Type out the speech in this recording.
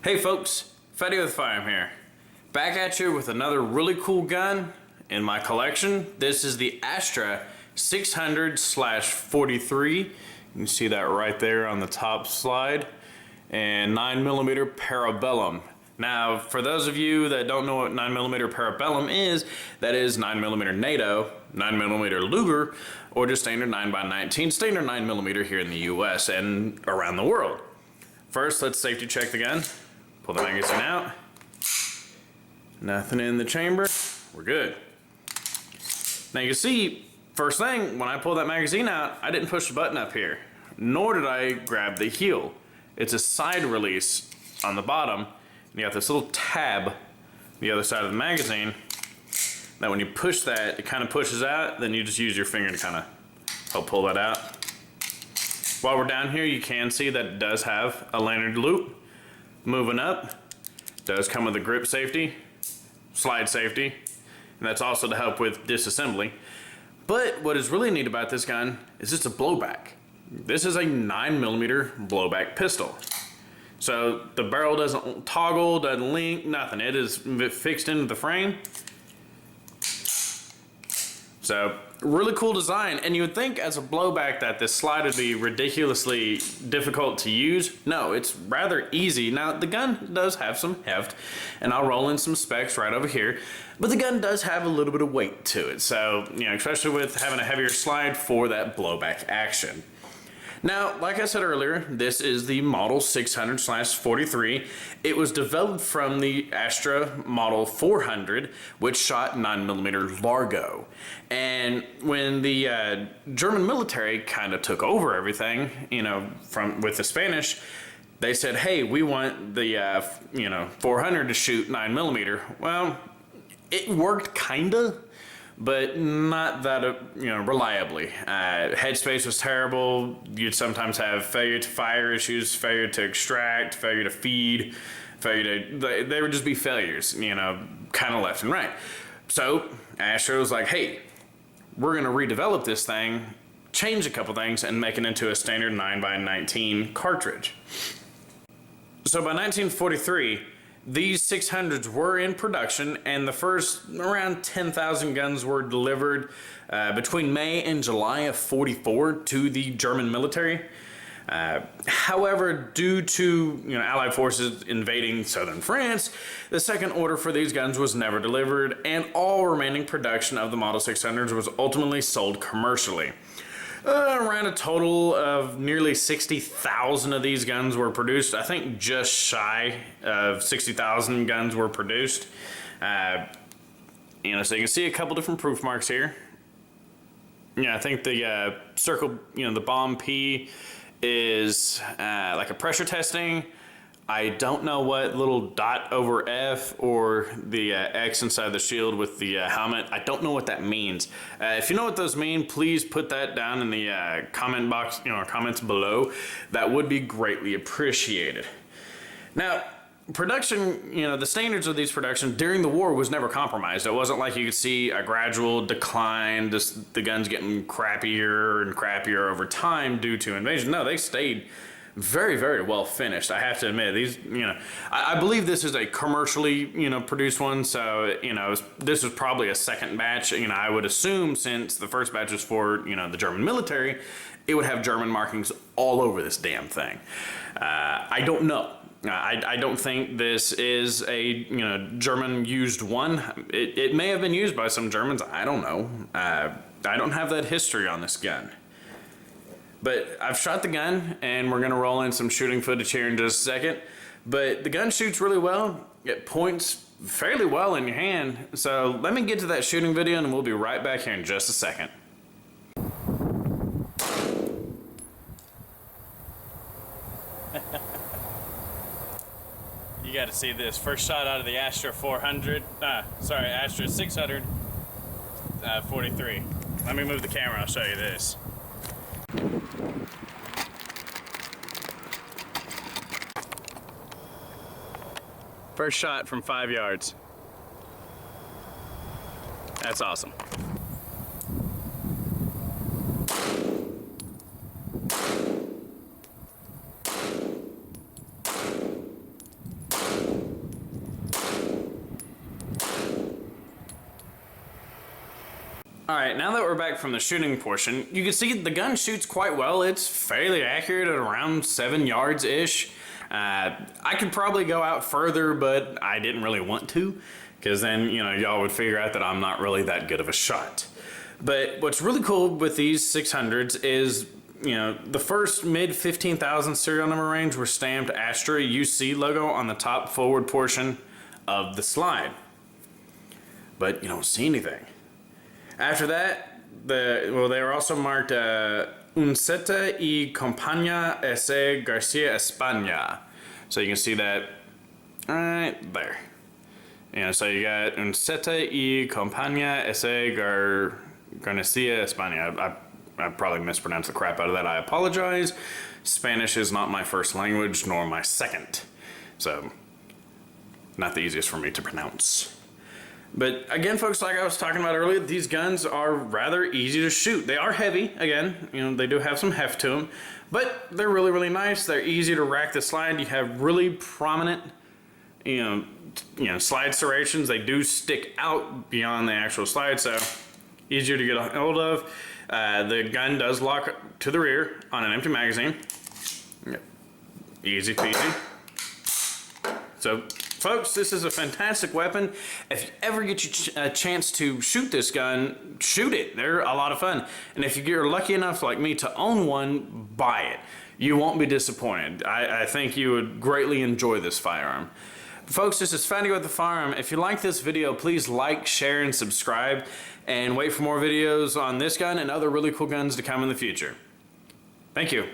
Hey folks, Fetty with Firearm here. Back at you with another really cool gun in my collection. This is the Astra 600/43. You can see that right there on the top slide. And 9mm Parabellum. Now, for those of you that don't know what 9mm Parabellum is, that is 9mm NATO, 9mm Luger, or just standard 9x19, standard 9mm here in the US and around the world. First, let's safety check the gun. Pull the magazine out. Nothing in the chamber. We're good. Now you can see, first thing, when I pulled that magazine out, I didn't push the button up here, nor did I grab the heel. It's a side release on the bottom. And you have this little tab on the other side of the magazine. Now when you push that, it kind of pushes out, then you just use your finger to kind of help pull that out. While we're down here, you can see that it does have a lanyard loop. Moving up, does come with a grip safety, slide safety, and that's also to help with disassembly. But what is really neat about this gun is it's a blowback. This is a 9mm blowback pistol. So the barrel doesn't toggle, doesn't link, nothing. It is fixed into the frame. So really cool design, and you would think as a blowback that this slide would be ridiculously difficult to use. No, it's rather easy. Now the gun does have some heft, and I'll roll in some specs right over here, but the gun does have a little bit of weight to it. So, you know, especially with having a heavier slide for that blowback action. Now, like I said earlier, this is the Model 600/43. It was developed from the Astra Model 400, which shot 9mm Largo. And when the German military kind of took over everything, you know, with the Spanish, they said, hey, we want the 400 to shoot 9mm. Well, it worked kinda, but not that reliably. Headspace was terrible. You'd sometimes have failure to fire issues, failure to extract, failure to feed, they would just be failures, you know, kind of left and right. So Astra was like, hey, we're gonna redevelop this thing, change a couple things, and make it into a standard 9x19 cartridge. So by 1943, these 600s were in production, and the first around 10,000 guns were delivered between May and July of '44 to the German military. However, due to Allied forces invading southern France, the second order for these guns was never delivered, and all remaining production of the Model 600s was ultimately sold commercially. Around a total of nearly 60,000 of these guns were produced. I think just shy of 60,000 guns were produced. So you can see a couple different proof marks here. I think the circle, the bomb P is like a pressure testing. I don't know what little dot over F or the X inside the shield with the helmet. I don't know what that means. If you know what those mean, please put that down in the comment box, comments below. That would be greatly appreciated. Now, production, the standards of these production during the war was never compromised. It wasn't like you could see a gradual decline, just the guns getting crappier and crappier over time due to invasion. No, they stayed very, very well finished. I have to admit, these, I believe this is a commercially, produced one. So, this was probably a second batch. I would assume since the first batch was for, the German military, it would have German markings all over this damn thing. I don't know. I don't think this is a, German used one. It may have been used by some Germans. I don't know. I don't have that history on this gun. But I've shot the gun, and we're gonna roll in some shooting footage here in just a second. But the gun shoots really well. It points fairly well in your hand. So let me get to that shooting video, and we'll be right back here in just a second. You gotta see this. First shot out of the Astra 600/43. Let me move the camera, I'll show you this. First shot from 5 yards. That's awesome. Alright, now that we're back from the shooting portion, you can see the gun shoots quite well. It's fairly accurate at around 7 yards-ish. I could probably go out further, but I didn't really want to, because then, you know, y'all would figure out that I'm not really that good of a shot. But what's really cool with these 600s is, you know, the first mid 15,000 serial number range were stamped Astra UC logo on the top forward portion of the slide. But you don't see anything. After that, they were also marked Unceta y Compañía S.A. García España. So you can see that right there. You know, so you got Unceta y Compañía S.A. García España. I probably mispronounced the crap out of that. I apologize. Spanish is not my first language, nor my second. So, not the easiest for me to pronounce. But again, folks, like I was talking about earlier, these guns are rather easy to shoot. They are heavy, again, you know, they do have some heft to them, but they're really, really nice. They're easy to rack the slide. You have really prominent, you know, slide serrations. They do stick out beyond the actual slide, so easier to get a hold of. The gun does lock to the rear on an empty magazine. Yep. Easy peasy. So, folks, this is a fantastic weapon. If you ever get a chance to shoot this gun, shoot it. They're a lot of fun. And if you're lucky enough, like me, to own one, buy it. You won't be disappointed. I think you would greatly enjoy this firearm. Folks, this is Fatty with the Firearm. If you like this video, please like, share, and subscribe. And wait for more videos on this gun and other really cool guns to come in the future. Thank you.